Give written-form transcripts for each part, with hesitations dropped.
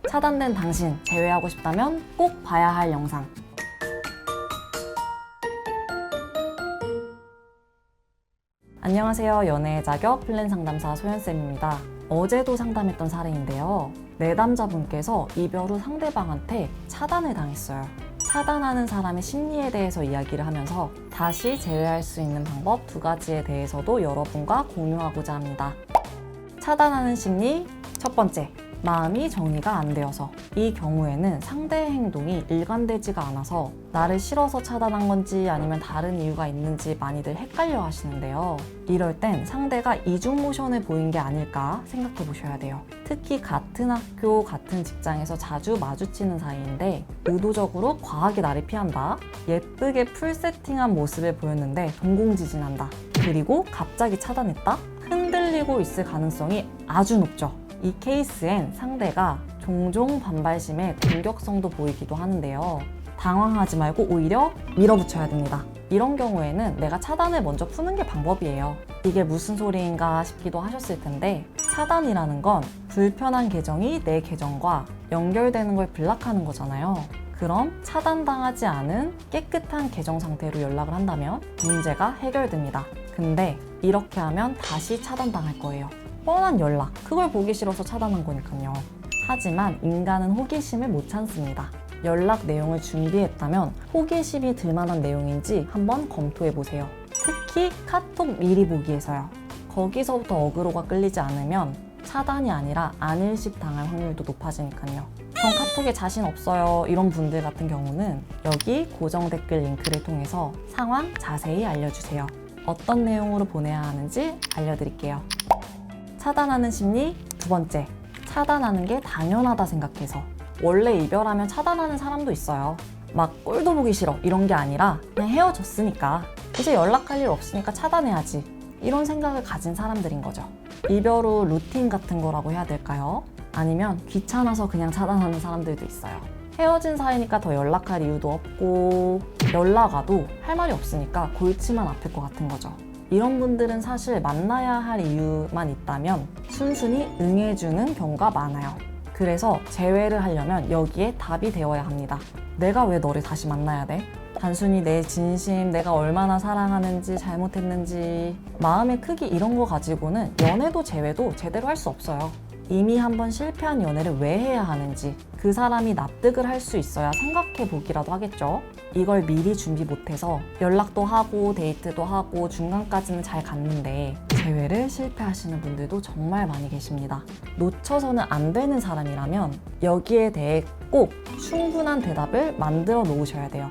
차단된 당신 제외하고 싶다면 꼭 봐야 할 영상. 안녕하세요. 연애의 자격 플랜 상담사 소연쌤입니다. 어제도 상담했던 사례인데요. 내담자분께서 이별 후 상대방한테 차단을 당했어요. 차단하는 사람의 심리에 대해서 이야기를 하면서 다시 재회할 수 있는 방법 2가지에 대해서도 여러분과 공유하고자 합니다. 차단하는 심리 첫 번째, 마음이 정리가 안 되어서. 이 경우에는 상대의 행동이 일관되지가 않아서 나를 싫어서 차단한 건지 아니면 다른 이유가 있는지 많이들 헷갈려 하시는데요. 이럴 땐 상대가 이중 모션을 보인 게 아닐까 생각해 보셔야 돼요. 특히 같은 학교, 같은 직장에서 자주 마주치는 사이인데 의도적으로 과하게 나를 피한다, 예쁘게 풀 세팅한 모습을 보였는데 동공지진한다, 그리고 갑자기 차단했다? 흔들리고 있을 가능성이 아주 높죠. 이 케이스엔 상대가 종종 반발심에 공격성도 보이기도 하는데요. 당황하지 말고 오히려 밀어붙여야 됩니다. 이런 경우에는 내가 차단을 먼저 푸는 게 방법이에요. 이게 무슨 소리인가 싶기도 하셨을 텐데, 차단이라는 건 불편한 계정이 내 계정과 연결되는 걸 블락하는 거잖아요. 그럼 차단당하지 않은 깨끗한 계정 상태로 연락을 한다면 문제가 해결됩니다. 근데 이렇게 하면 다시 차단당할 거예요. 뻔한 연락, 그걸 보기 싫어서 차단한 거니까요. 하지만 인간은 호기심을 못 참습니다. 연락 내용을 준비했다면 호기심이 들만한 내용인지 한번 검토해보세요. 특히 카톡 미리 보기에서요. 거기서부터 어그로가 끌리지 않으면 차단이 아니라 안일식 당할 확률도 높아지니까요. 전 카톡에 자신 없어요 이런 분들 같은 경우는 여기 고정 댓글 링크를 통해서 상황 자세히 알려주세요. 어떤 내용으로 보내야 하는지 알려드릴게요. 차단하는 심리 두 번째, 차단하는 게 당연하다 생각해서. 원래 이별하면 차단하는 사람도 있어요. 막 꼴도 보기 싫어 이런 게 아니라 그냥 헤어졌으니까 이제 연락할 일 없으니까 차단해야지, 이런 생각을 가진 사람들인 거죠. 이별 후 루틴 같은 거라고 해야 될까요? 아니면 귀찮아서 그냥 차단하는 사람들도 있어요. 헤어진 사이니까 더 연락할 이유도 없고 연락 와도 할 말이 없으니까 골치만 아플 것 같은 거죠. 이런 분들은 사실 만나야 할 이유만 있다면 순순히 응해주는 경우가 많아요. 그래서 재회를 하려면 여기에 답이 되어야 합니다. 내가 왜 너를 다시 만나야 돼? 단순히 내 진심, 내가 얼마나 사랑하는지, 잘못했는지, 마음의 크기 이런 거 가지고는 연애도 재회도 제대로 할 수 없어요. 이미 한번 실패한 연애를 왜 해야 하는지 그 사람이 납득을 할 수 있어야 생각해 보기라도 하겠죠. 이걸 미리 준비 못해서 연락도 하고 데이트도 하고 중간까지는 잘 갔는데 재회를 실패하시는 분들도 정말 많이 계십니다. 놓쳐서는 안 되는 사람이라면 여기에 대해 꼭 충분한 대답을 만들어 놓으셔야 돼요.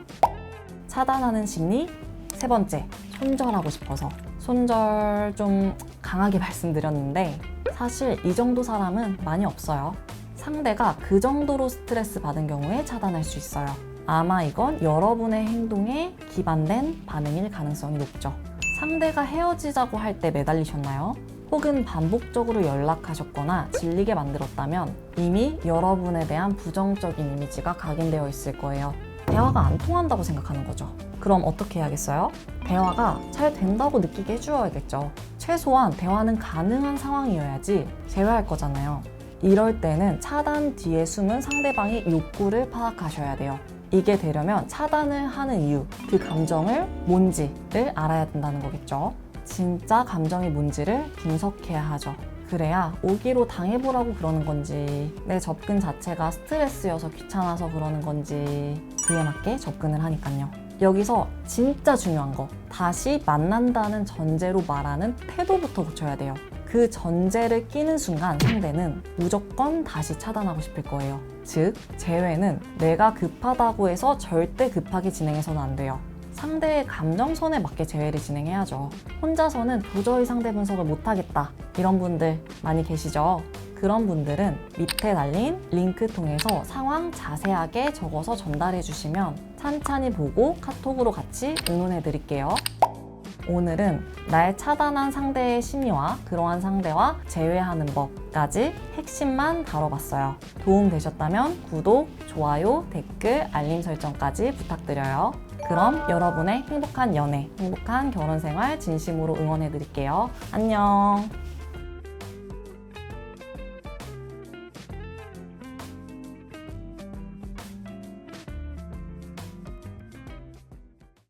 차단하는 심리 세 번째, 손절하고 싶어서. 손절 좀 강하게 말씀드렸는데 사실 이 정도 사람은 많이 없어요. 상대가 그 정도로 스트레스 받은 경우에 차단할 수 있어요. 아마 이건 여러분의 행동에 기반된 반응일 가능성이 높죠. 상대가 헤어지자고 할 때 매달리셨나요? 혹은 반복적으로 연락하셨거나 질리게 만들었다면 이미 여러분에 대한 부정적인 이미지가 각인되어 있을 거예요. 대화가 안 통한다고 생각하는 거죠. 그럼 어떻게 해야겠어요? 대화가 잘 된다고 느끼게 해주어야겠죠. 최소한 대화는 가능한 상황이어야지 재회할 거잖아요. 이럴 때는 차단 뒤에 숨은 상대방의 욕구를 파악하셔야 돼요. 이게 되려면 차단을 하는 이유, 그 감정을 뭔지를 알아야 된다는 거겠죠. 진짜 감정이 뭔지를 분석해야 하죠. 그래야 오기로 당해보라고 그러는 건지, 내 접근 자체가 스트레스여서 귀찮아서 그러는 건지 그에 맞게 접근을 하니까요. 여기서 진짜 중요한 거, 다시 만난다는 전제로 말하는 태도부터 고쳐야 돼요. 그 전제를 끼는 순간 상대는 무조건 다시 차단하고 싶을 거예요. 즉, 재회는 내가 급하다고 해서 절대 급하게 진행해서는 안 돼요. 상대의 감정선에 맞게 재회를 진행해야죠. 혼자서는 도저히 상대 분석을 못하겠다 이런 분들 많이 계시죠? 그런 분들은 밑에 달린 링크 통해서 상황 자세하게 적어서 전달해 주시면 찬찬히 보고 카톡으로 같이 응원해 드릴게요. 오늘은 날 차단한 상대의 심리와 그러한 상대와 재회하는 법까지 핵심만 다뤄봤어요. 도움 되셨다면 구독, 좋아요, 댓글, 알림 설정까지 부탁드려요. 그럼 여러분의 행복한 연애, 행복한 결혼 생활 진심으로 응원해 드릴게요. 안녕.